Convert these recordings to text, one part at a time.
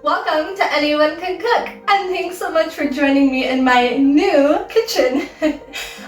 Welcome to Anyone Can Cook, and thanks so much for joining me in my new kitchen.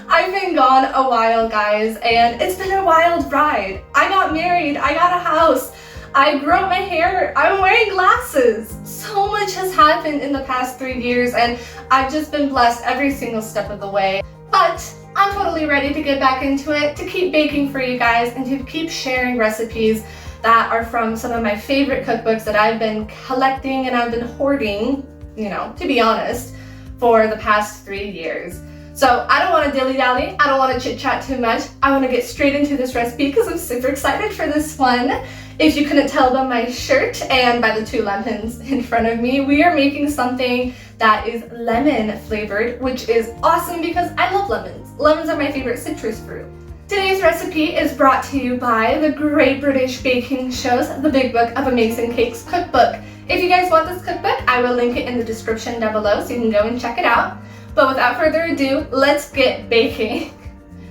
I've been gone a while, guys, and it's been a wild ride. I got married, I got a house, I grew out my hair, I'm wearing glasses. So much has happened in the past 3 years, and I've just been blessed every single step of the way. But I'm totally ready to get back into it, to keep baking for you guys, and to keep sharing recipes that are from some of my favorite cookbooks that I've been collecting and I've been hoarding, to be honest, for the past 3 years. So I don't want to dilly-dally, I don't want to chit-chat too much. I want to get straight into this recipe because I'm super excited for this one. If you couldn't tell by my shirt and by the 2 lemons in front of me, we are making something that is lemon flavored, which is awesome because I love lemons. Lemons are my favorite citrus fruit. Today's recipe is brought to you by the Great British Baking Show's The Big Book of Amazing Cakes cookbook. If you guys want this cookbook, I will link it in the description down below so you can go and check it out. But without further ado, let's get baking.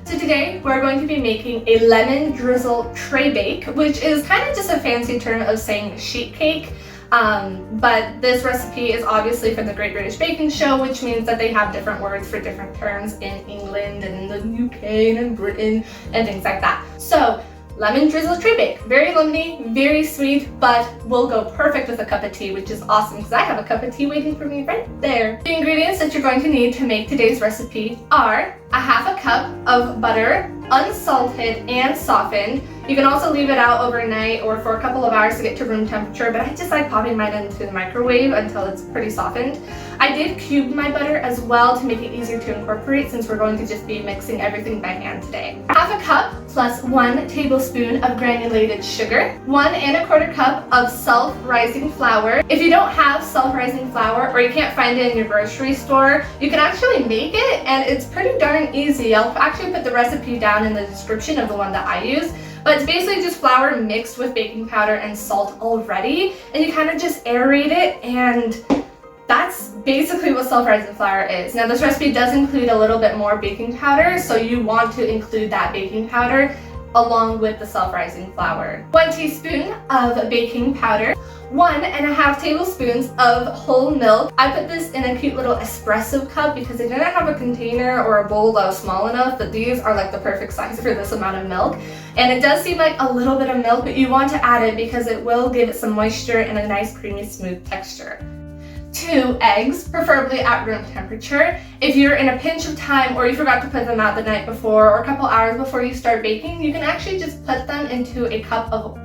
So today we're going to be making a lemon drizzle tray bake, which is kind of just a fancy term of saying sheet cake. But this recipe is obviously from the Great British Baking Show, which means that they have different words for different terms in England and in the UK and in Britain and things like that. So lemon drizzle tray bake, very lemony, very sweet, but will go perfect with a cup of tea, which is awesome because I have a cup of tea waiting for me right there. The ingredients that you're going to need to make today's recipe are a half a cup of butter, unsalted and softened. You can also leave it out overnight or for a couple of hours to get to room temperature, but I just like popping mine into the microwave until it's pretty softened. I did cube my butter as well to make it easier to incorporate since we're going to just be mixing everything by hand today. Half a cup plus 1 tablespoon of granulated sugar, 1 1/4 cup of self-rising flour. If you don't have self-rising flour or you can't find it in your grocery store, you can actually make it and it's pretty darn easy. I'll actually put the recipe down in the description of the one that I use. But it's basically just flour mixed with baking powder and salt already, and you kind of just aerate it, and that's basically what self-rising flour is. Now this recipe does include a little bit more baking powder, so you want to include that baking powder along with the self-rising flour. 1 teaspoon of baking powder, 1.5 tablespoons of whole milk. I put this in a cute little espresso cup because I didn't have a container or a bowl that was small enough, but these are like the perfect size for this amount of milk. And it does seem like a little bit of milk, but you want to add it because it will give it some moisture and a nice creamy smooth texture. 2 eggs, preferably at room temperature. If you're in a pinch of time or you forgot to put them out the night before or a couple hours before you start baking, you can actually just put them into a cup of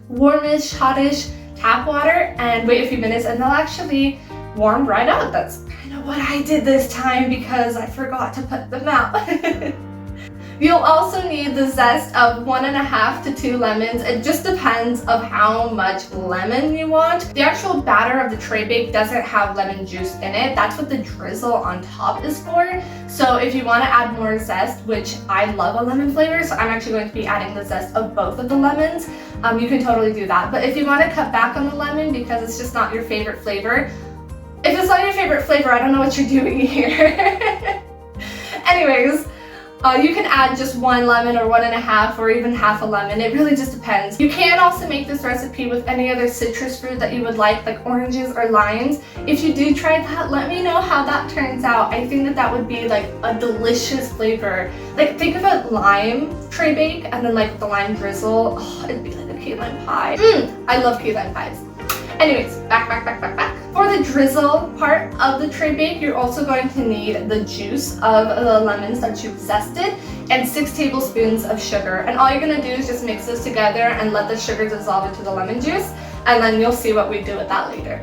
warmish, hottish tap water and wait a few minutes and they'll actually warm right up. That's kind of what I did this time because I forgot to put them out. You'll also need the zest of 1.5 to 2 lemons. It just depends of how much lemon you want. The actual batter of the tray bake doesn't have lemon juice in it. That's what the drizzle on top is for. So if you want to add more zest, which I love a lemon flavor, so I'm actually going to be adding the zest of both of the lemons, you can totally do that. But if you want to cut back on the lemon because it's just not your favorite flavor, if it's not your favorite flavor, I don't know what you're doing here. Anyways, you can add just 1 lemon or 1.5 or even half a lemon. It really just depends. You can also make this recipe with any other citrus fruit that you would like oranges or limes. If you do try that, let me know how that turns out. I think that would be like a delicious flavor. Like think of a lime tray bake and then like the lime drizzle. Oh, it'd be like a key lime pie. I love key lime pies. Anyways, back. For the drizzle part of the tray bake, you're also going to need the juice of the lemons that you've zested and 6 tablespoons of sugar. And all you're gonna do is just mix this together and let the sugar dissolve into the lemon juice, and then you'll see what we do with that later.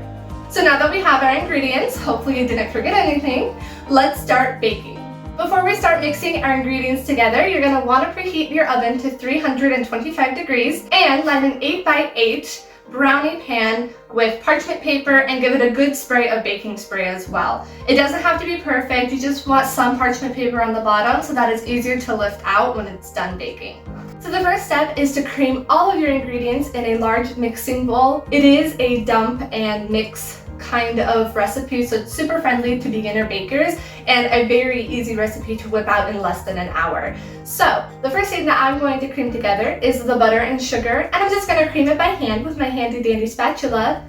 So now that we have our ingredients, hopefully you didn't forget anything, let's start baking. Before we start mixing our ingredients together, you're gonna wanna preheat your oven to 325 degrees and let an 8x8 brownie pan with parchment paper and give it a good spray of baking spray as well. It doesn't have to be perfect, you just want some parchment paper on the bottom so that it's easier to lift out when it's done baking. So the first step is to cream all of your ingredients in a large mixing bowl. It is a dump and mix kind of recipe, so it's super friendly to beginner bakers and a very easy recipe to whip out in less than an hour. So the first thing that I'm going to cream together is the butter and sugar, and I'm just going to cream it by hand with my handy dandy spatula.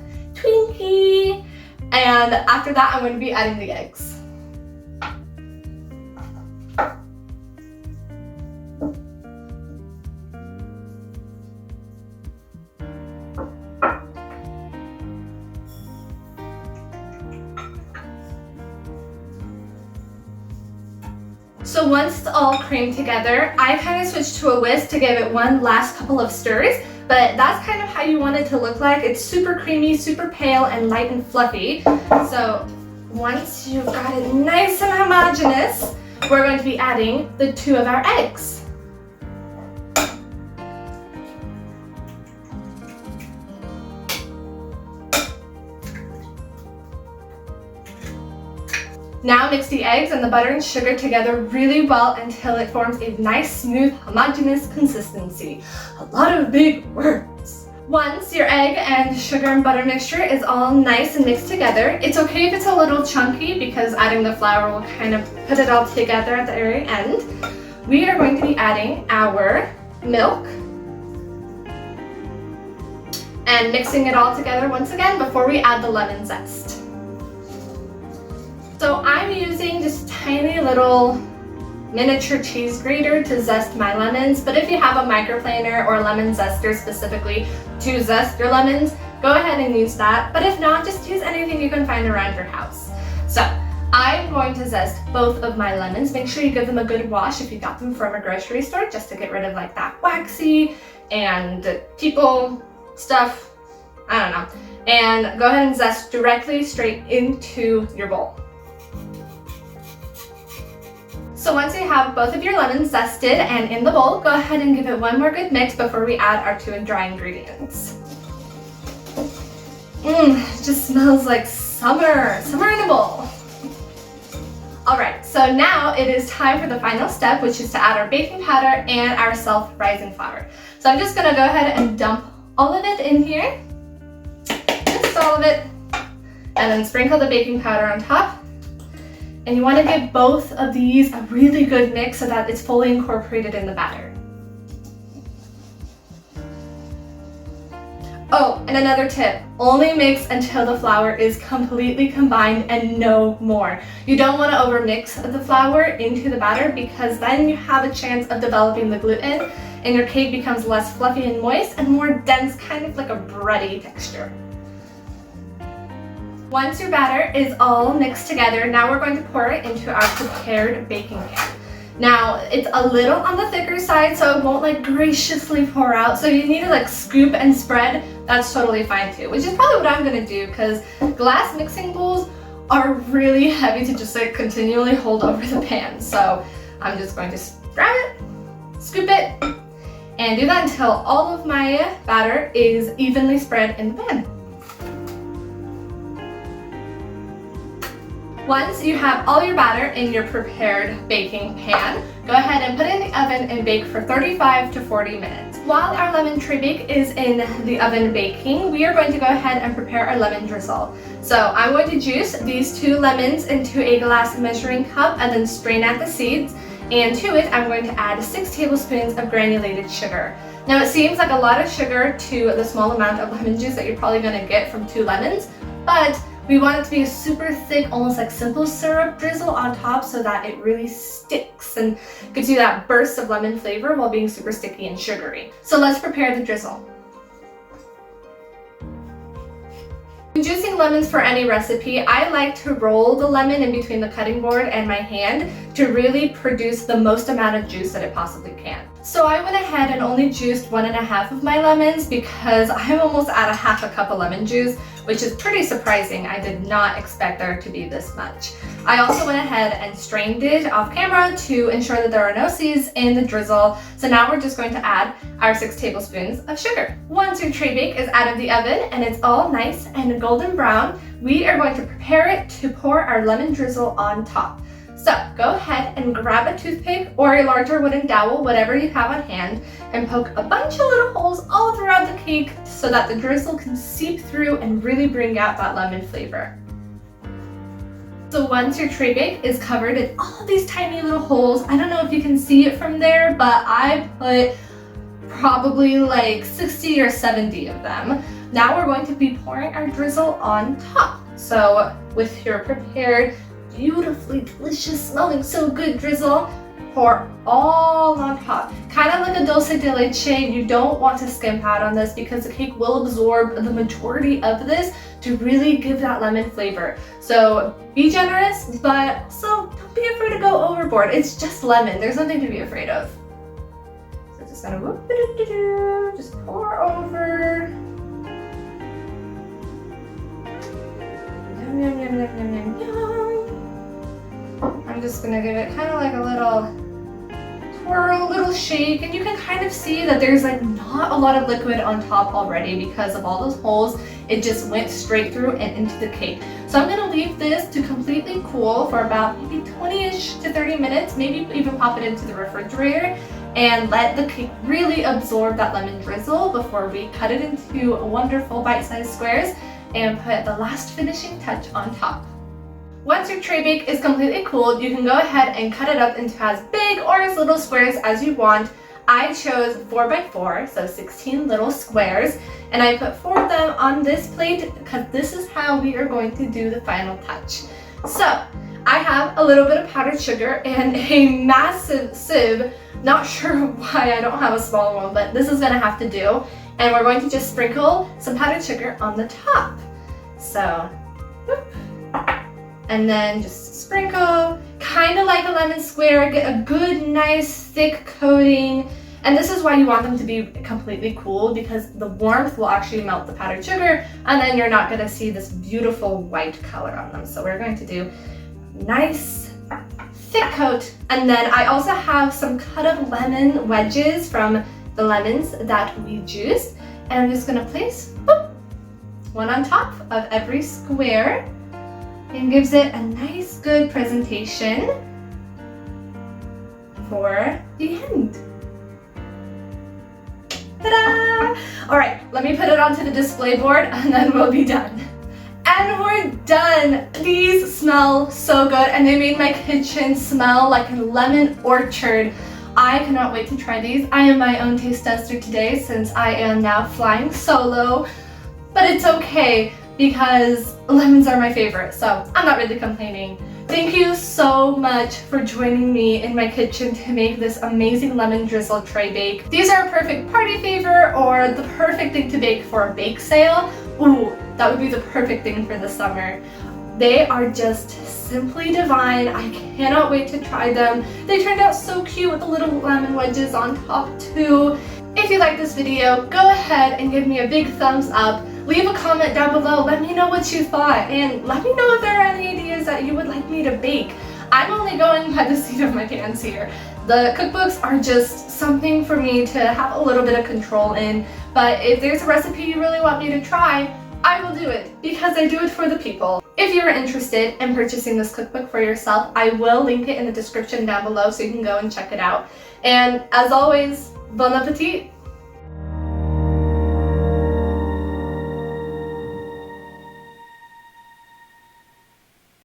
cakey. And after that, I'm going to be adding the eggs. So once it's all creamed together, I kind of switched to a whisk to give it one last couple of stirs, but that's kind of how you want it to look like. It's super creamy, super pale, and light and fluffy. So once you've got it nice and homogeneous, we're going to be adding the 2 of our eggs. Now mix the eggs and the butter and sugar together really well until it forms a nice, smooth, homogeneous consistency. A lot of big words. Once your egg and sugar and butter mixture is all nice and mixed together, it's okay if it's a little chunky because adding the flour will kind of put it all together at the very end. We are going to be adding our milk and mixing it all together once again before we add the lemon zest. So I'm using just tiny little miniature cheese grater to zest my lemons, but if you have a microplaner or a lemon zester specifically to zest your lemons, go ahead and use that. But if not, just use anything you can find around your house. So I'm going to zest both of my lemons. Make sure you give them a good wash if you got them from a grocery store, just to get rid of like that waxy and people stuff, I don't know. And go ahead and zest directly straight into your bowl. So once you have both of your lemons zested and in the bowl, go ahead and give it one more good mix before we add our 2 dry ingredients. It just smells like summer in a bowl. Alright, so now it is time for the final step, which is to add our baking powder and our self-rising flour. So I'm just gonna go ahead and dump all of it in here, just all of it, and then sprinkle the baking powder on top. And you want to give both of these a really good mix so that it's fully incorporated in the batter. Oh, and another tip, only mix until the flour is completely combined and no more. You don't want to overmix the flour into the batter because then you have a chance of developing the gluten and your cake becomes less fluffy and moist and more dense, kind of like a bready texture. Once your batter is all mixed together, now we're going to pour it into our prepared baking pan. Now, it's a little on the thicker side, so it won't like graciously pour out. So you need to like scoop and spread. That's totally fine too, which is probably what I'm gonna do because glass mixing bowls are really heavy to just like continually hold over the pan. So I'm just going to grab it, scoop it, and do that until all of my batter is evenly spread in the pan. Once you have all your batter in your prepared baking pan, go ahead and put it in the oven and bake for 35 to 40 minutes. While our lemon tray bake is in the oven baking, we are going to go ahead and prepare our lemon drizzle. So I'm going to juice these 2 lemons into a glass measuring cup and then strain out the seeds. And to it, I'm going to add 6 tablespoons of granulated sugar. Now it seems like a lot of sugar to the small amount of lemon juice that you're probably going to get from 2 lemons, but we want it to be a super thick, almost like simple syrup drizzle on top so that it really sticks and gives you that burst of lemon flavor while being super sticky and sugary. So let's prepare the drizzle. When juicing lemons for any recipe, I like to roll the lemon in between the cutting board and my hand to really produce the most amount of juice that it possibly can. So I went ahead and only juiced 1.5 of my lemons because I'm almost at a half a cup of lemon juice, which is pretty surprising. I did not expect there to be this much. I also went ahead and strained it off camera to ensure that there are no seeds in the drizzle. So now we're just going to add our 6 tablespoons of sugar. Once your tray bake is out of the oven and it's all nice and golden brown, we are going to prepare it to pour our lemon drizzle on top. So go ahead and grab a toothpick or a larger wooden dowel, whatever you have on hand, and poke a bunch of little holes all throughout the cake so that the drizzle can seep through and really bring out that lemon flavor. So once your tray bake is covered in all of these tiny little holes, I don't know if you can see it from there, but I put probably like 60 or 70 of them. Now we're going to be pouring our drizzle on top. So with your prepared, beautifully delicious, smelling so good drizzle, pour all on top. Kind of like a dulce de leche. You don't want to skimp out on this because the cake will absorb the majority of this to really give that lemon flavor. So be generous, but also don't be afraid to go overboard. It's just lemon. There's nothing to be afraid of. So just gonna whoop-a-doo-doo-doo, just pour over. Yum, yum, yum, yum, yum, yum. I'm just gonna give it kind of like a little twirl, little shake, and you can kind of see that there's like not a lot of liquid on top already because of all those holes. It just went straight through and into the cake. So I'm gonna leave this to completely cool for about maybe 20-ish to 30 minutes, maybe even pop it into the refrigerator and let the cake really absorb that lemon drizzle before we cut it into wonderful bite-sized squares and put the last finishing touch on top. Once your tray bake is completely cooled, you can go ahead and cut it up into as big or as little squares as you want. I chose 4x4, so 16 little squares, and I put 4 of them on this plate because this is how we are going to do the final touch. So I have a little bit of powdered sugar and a massive sieve. Not sure why I don't have a small one, but this is gonna have to do. And we're going to just sprinkle some powdered sugar on the top. So, whoop. And then just sprinkle, kind of like a lemon square, get a good, nice, thick coating. And this is why you want them to be completely cool, because the warmth will actually melt the powdered sugar, and then you're not gonna see this beautiful white color on them. So we're going to do nice, thick coat. And then I also have some cut up lemon wedges from the lemons that we juiced. And I'm just gonna place one on top of every square. And gives it a nice, good presentation for the end. Ta-da! All right, let me put it onto the display board and then we'll be done. And we're done. These smell so good and they made my kitchen smell like a lemon orchard. I cannot wait to try these. I am my own taste tester today since I am now flying solo, but it's okay, because lemons are my favorite, so I'm not really complaining. Thank you so much for joining me in my kitchen to make this amazing lemon drizzle tray bake. These are a perfect party favor or the perfect thing to bake for a bake sale. Ooh, that would be the perfect thing for the summer. They are just simply divine. I cannot wait to try them. They turned out so cute with the little lemon wedges on top too. If you like this video, go ahead and give me a big thumbs up. Leave a comment down below, let me know what you thought, and let me know if there are any ideas that you would like me to bake. I'm only going by the seat of my pants here. The cookbooks are just something for me to have a little bit of control in, but if there's a recipe you really want me to try, I will do it, because I do it for the people. If you're interested in purchasing this cookbook for yourself, I will link it in the description down below so you can go and check it out. And as always, bon appetit!